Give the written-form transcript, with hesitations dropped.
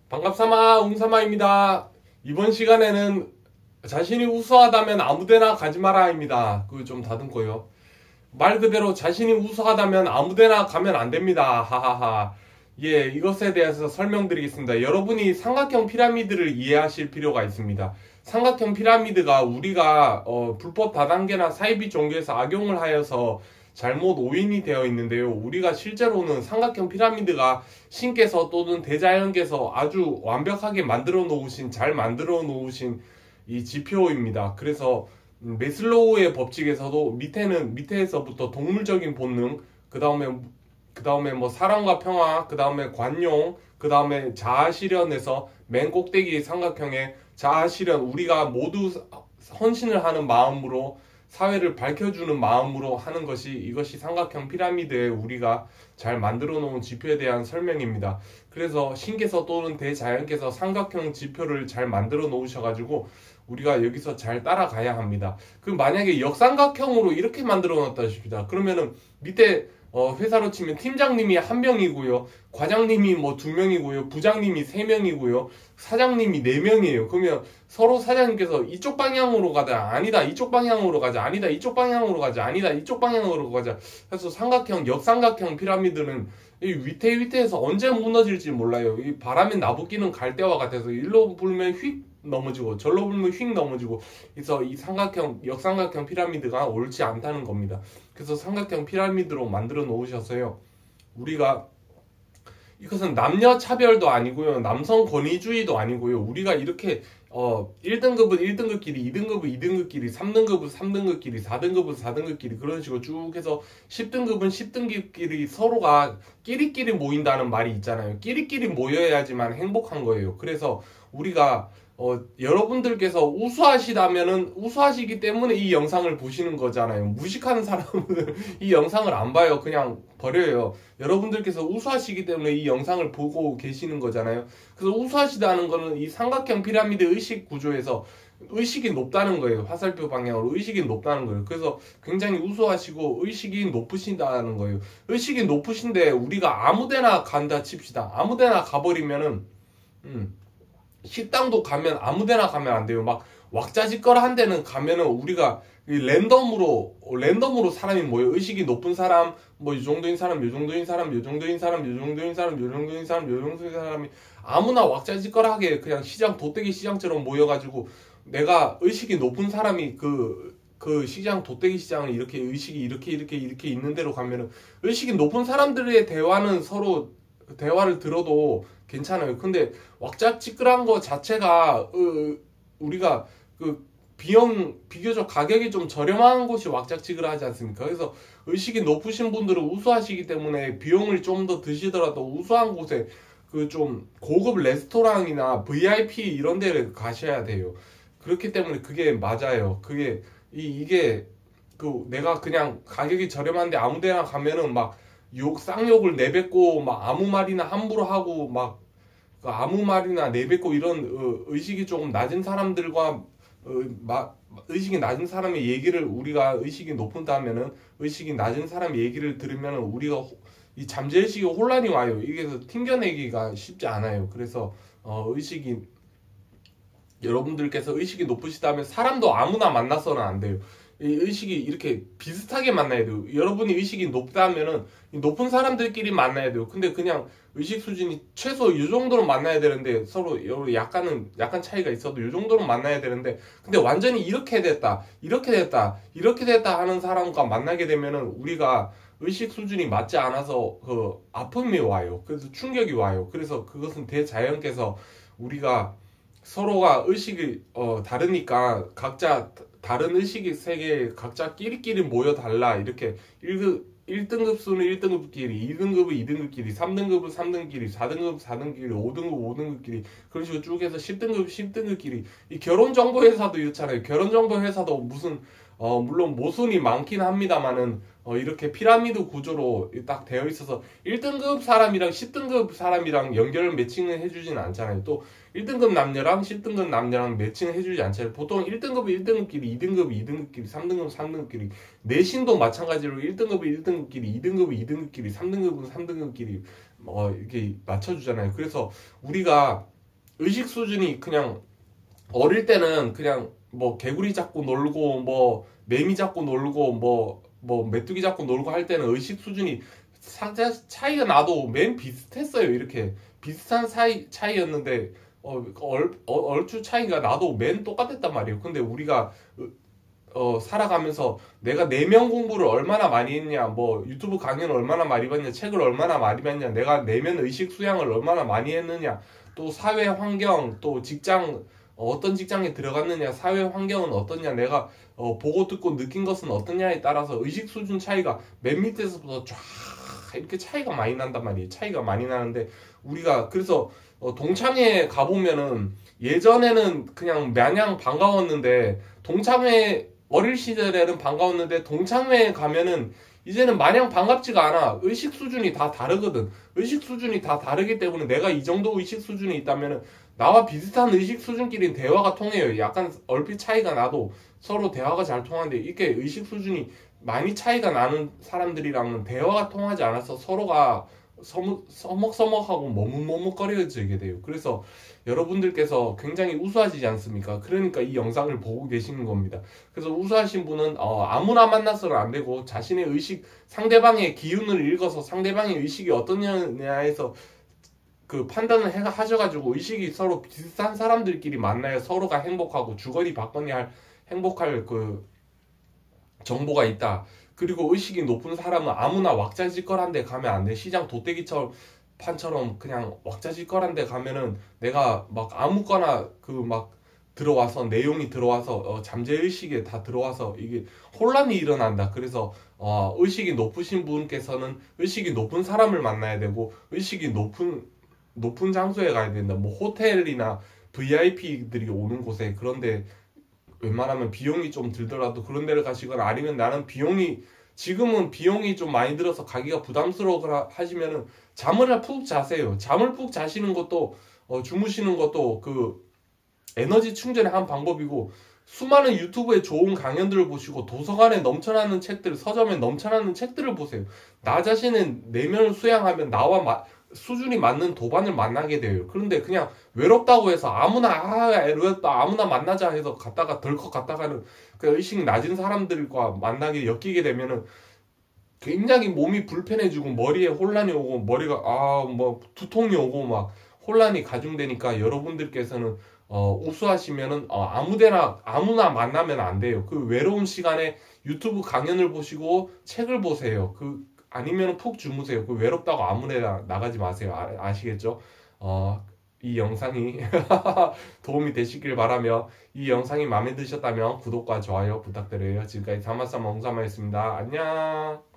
반갑사마 웅사마입니다. 이번 시간에는 자신이 우수하다면 아무데나 가지 마라입니다. 그거 좀 다듬고요. 말 그대로 자신이 우수하다면 아무데나 가면 안 됩니다. 하하하. 예, 이것에 대해서 설명드리겠습니다. 여러분이 삼각형 피라미드를 이해하실 필요가 있습니다. 삼각형 피라미드가 우리가 불법 다단계나 사이비 종교에서 악용을 하여서 잘못 오인이 되어 있는데요. 우리가 실제로는 삼각형 피라미드가 신께서 또는 대자연께서 아주 완벽하게 만들어 놓으신, 잘 만들어 놓으신 이 지표입니다. 그래서 메슬로우의 법칙에서도 밑에서부터 동물적인 본능, 그 다음에 뭐 사랑과 평화, 그 다음에 관용, 그 다음에 자아실현에서 맨 꼭대기 삼각형의 자아실현, 우리가 모두 헌신을 하는 마음으로 사회를 밝혀주는 마음으로 하는 것이, 이것이 삼각형 피라미드에 우리가 잘 만들어 놓은 지표에 대한 설명입니다. 그래서 신께서 또는 대자연께서 삼각형 지표를 잘 만들어 놓으셔가지고 우리가 여기서 잘 따라가야 합니다. 그럼 만약에 역삼각형으로 이렇게 만들어 놨다 싶다. 그러면은 밑에 회사로 치면 팀장님이 1명이고요. 과장님이 뭐 2명이고요. 부장님이 3명이고요. 사장님이 4명이에요. 그러면 서로 사장님께서 이쪽 방향으로 가자. 아니다. 이쪽 방향으로 가자. 아니다. 이쪽 방향으로 가자. 아니다. 이쪽 방향으로 가자. 그래서 역삼각형 피라미드는 이 위태위태해서 언제 무너질지 몰라요. 이 바람에 나부끼는 갈대와 같아서 일로 불면 휙 넘어지고 절로 불면 휙 넘어지고, 그래서 이 역삼각형 피라미드가 옳지 않다는 겁니다. 그래서 삼각형 피라미드로 만들어 놓으셔서요, 우리가 이것은 남녀 차별도 아니고요, 남성 권위주의도 아니고요, 우리가 이렇게 1등급은 1등급끼리, 2등급은 2등급끼리, 3등급은 3등급끼리, 4등급은 4등급끼리, 그런 식으로 쭉 해서 10등급은 10등급끼리 서로가 끼리끼리 모인다는 말이 있잖아요. 끼리끼리 모여야지만 행복한 거예요. 그래서 우리가 여러분들께서 우수하시기 때문에 이 영상을 보시는 거잖아요. 무식한 사람은 이 영상을 안 봐요. 그냥 버려요. 여러분들께서 우수하시기 때문에 이 영상을 보고 계시는 거잖아요. 그래서 우수하시다는 거는 이 삼각형 피라미드 의식 구조에서 의식이 높다는 거예요. 화살표 방향으로 의식이 높다는 거예요. 그래서 굉장히 우수하시고 의식이 높으신다는 거예요. 의식이 높으신데 우리가 아무데나 간다 칩시다. 아무데나 가버리면은 식당도 가면 아무데나 가면 안 돼요. 막 왁자지껄한 데는 가면은 우리가 랜덤으로 사람이 모여. 의식이 높은 사람, 뭐 이 정도인 사람, 요 정도인 사람, 요 정도인 사람, 요 정도인 사람, 요 정도인 사람, 요 정도인 사람이 아무나 왁자지껄하게 그냥 도떼기 시장처럼 모여가지고, 내가 의식이 높은 사람이 그 시장, 도떼기 시장을 이렇게 의식이 이렇게 있는 데로 가면은 의식이 높은 사람들의 대화는 서로 대화를 들어도 괜찮아요. 근데 왁자지껄한 거 자체가 우리가 비교적 가격이 좀 저렴한 곳이 왁자지껄하지 않습니까? 그래서 의식이 높으신 분들은 우수하시기 때문에 비용을 좀 더 드시더라도 우수한 곳에 좀 고급 레스토랑이나 VIP 이런 데를 가셔야 돼요. 그렇기 때문에 그게 맞아요. 이게 내가 그냥 가격이 저렴한데 아무데나 가면은 막 쌍욕을 내뱉고 막 아무 말이나 함부로 하고 막 아무 말이나 내뱉고 이런 의식이 조금 낮은 사람들과 의식이 낮은 사람의 얘기를, 우리가 의식이 높다면은 의식이 낮은 사람의 얘기를 들으면 우리가 이 잠재의식에 혼란이 와요. 이게 튕겨내기가 쉽지 않아요. 그래서 여러분들께서 의식이 높으시다면 사람도 아무나 만나서는 안 돼요. 이 의식이 이렇게 비슷하게 만나야 돼요. 여러분이 의식이 높다면은 높은 사람들끼리 만나야 돼요. 근데 그냥 의식 수준이 최소 이 정도는 만나야 되는데, 서로 약간 차이가 있어도 이 정도는 만나야 되는데, 근데 완전히 이렇게 됐다 하는 사람과 만나게 되면은 우리가 의식 수준이 맞지 않아서 아픔이 와요. 그래서 충격이 와요. 그래서 그것은 대자연께서 우리가 서로가 의식이 다르니까 각자 다른 의식의 세계에 각자 끼리끼리 모여달라, 이렇게 1등급 수는 1등급끼리, 2등급은 2등급끼리, 3등급은 3등급끼리, 4등급은 4등급끼리, 5등급 5등급끼리, 그런 식으로 쭉 해서 10등급 10등급끼리. 이 결혼정보회사도 이렇잖아요. 결혼정보회사도 무슨 물론 모순이 많긴 합니다만은 이렇게 피라미드 구조로 딱 되어 있어서 1등급 사람이랑 10등급 사람이랑 연결 매칭을 해주진 않잖아요. 또 1등급 남녀랑 10등급 남녀랑 매칭을 해주지 않잖아요. 보통 1등급은 1등급끼리, 2등급은 2등급끼리, 3등급은 3등급끼리, 내신도 마찬가지로 1등급은 1등급끼리, 2등급은 2등급끼리, 3등급은 3등급끼리 이렇게 맞춰주잖아요. 그래서 우리가 의식 수준이 그냥 어릴 때는 그냥 뭐 개구리 잡고 놀고 뭐 매미 잡고 놀고 뭐 메뚜기 잡고 놀고 할 때는 의식 수준이 상자 차이가 나도 맨 비슷했어요. 이렇게 비슷한 차이였는데 얼추 차이가 나도 맨 똑같았단 말이에요. 근데 우리가 살아가면서 내가 내면 공부를 얼마나 많이 했냐, 뭐 유튜브 강연을 얼마나 많이 봤냐, 책을 얼마나 많이 봤냐, 내가 내면 의식 수양을 얼마나 많이 했느냐, 또 사회 환경, 또 직장 어떤 직장에 들어갔느냐, 사회 환경은 어떠냐, 내가 보고 듣고 느낀 것은 어떠냐에 따라서 의식 수준 차이가 맨 밑에서부터 쫙 이렇게 차이가 많이 난단 말이에요. 차이가 많이 나는데 우리가 그래서 동창회에 가보면은 예전에는 그냥 마냥 반가웠는데 동창회 어릴 시절에는 반가웠는데 동창회에 가면은 이제는 마냥 반갑지가 않아. 의식 수준이 다 다르거든. 의식 수준이 다 다르기 때문에 내가 이 정도 의식 수준이 있다면은 나와 비슷한 의식 수준끼리는 대화가 통해요. 약간 얼핏 차이가 나도 서로 대화가 잘 통하는데 이렇게 의식 수준이 많이 차이가 나는 사람들이랑은 대화가 통하지 않아서 서로가 서먹서먹하고 머뭇머뭇거려지게 돼요. 그래서 여러분들께서 굉장히 우수하시지 않습니까? 그러니까 이 영상을 보고 계시는 겁니다. 그래서 우수하신 분은 아무나 만나서는 안 되고 자신의 의식, 상대방의 기운을 읽어서 상대방의 의식이 어떠냐에서 그 판단을 하셔가지고 의식이 서로 비슷한 사람들끼리 만나야 서로가 행복하고 주거니 받거니 행복할 그 정보가 있다. 그리고 의식이 높은 사람은 아무나 왁자지껄한 데 가면 안 돼. 시장 도떼기처럼 판처럼 그냥 왁자지껄한 데 가면은 내가 막 아무거나 그 막 들어와서 내용이 들어와서 잠재의식에 다 들어와서 이게 혼란이 일어난다. 그래서 의식이 높으신 분께서는 의식이 높은 사람을 만나야 되고 의식이 높은 장소에 가야 된다. 뭐 호텔이나 VIP들이 오는 곳에 그런데 웬만하면 비용이 좀 들더라도 그런 데를 가시거나 아니면 나는 지금은 비용이 좀 많이 들어서 가기가 부담스러워 하시면은 잠을 푹 자세요. 잠을 푹 자시는 것도 주무시는 것도 그 에너지 충전의 한 방법이고 수많은 유튜브에 좋은 강연들을 보시고 도서관에 넘쳐나는 책들, 서점에 넘쳐나는 책들을 보세요. 나 자신의 내면을 수양하면 나와 수준이 맞는 도반을 만나게 돼요. 그런데 그냥 외롭다고 해서 아무나 외롭다 아무나 만나자 해서 덜컥 갔다가는 그 의식 낮은 사람들과 만나게 엮이게 되면은 굉장히 몸이 불편해지고 머리에 혼란이 오고 머리가 뭐 두통이 오고 막 혼란이 가중되니까 여러분들께서는 우수하시면은 아무나 만나면 안 돼요. 그 외로운 시간에 유튜브 강연을 보시고 책을 보세요. 아니면 푹 주무세요. 그 외롭다고 아무데나 나가지 마세요. 아시겠죠? 이 영상이 도움이 되시길 바라며 이 영상이 마음에 드셨다면 구독과 좋아요 부탁드려요. 지금까지 사마삼 엉사마였습니다. 안녕.